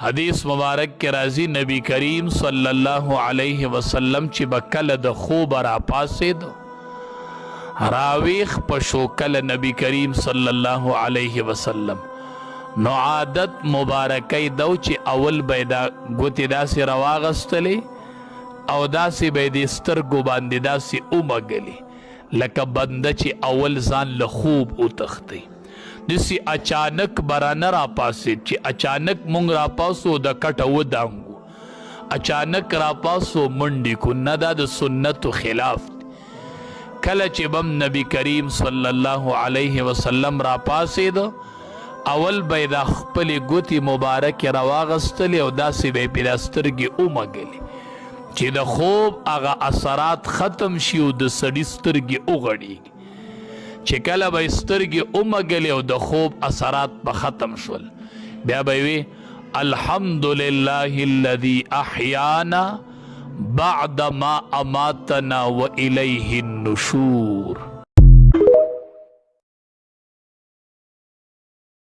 حدیث مبارک کے راضی نبی کریم صلی اللہ علیہ وسلم چی بکل د خوب را پاسے دو راویخ پشو کل نبی کریم صلی اللہ علیہ وسلم نو عادت مبارکی دو چی اول بیدا گوتی دا سی رواغستلی او دا سی بیدی سترگو باندی دا سی امگلی لکه بنده چی اول ځان له خوب اتختی دسی اچانک برانه را پاسید چی اچانک مونږ را پاسو د کټه ودانګو اچانک را پاسو منډی کو نه دا د سنتو خلاف کله چې بم نبی کریم صلی الله علیه وسلم را پاسید اول به د خپل ګوتی مبارک راواغستلی او داسې به پیلاسترګي اومګلی چې د خوب هغه اثرات ختم شي او د سړي سترګې وغړېږي چې کله به سترګې ومګلې او د خوب اثرات به ختم شول بیا به وي الحمد لله الذي احیانا بعد ما اماتنا والیه النشور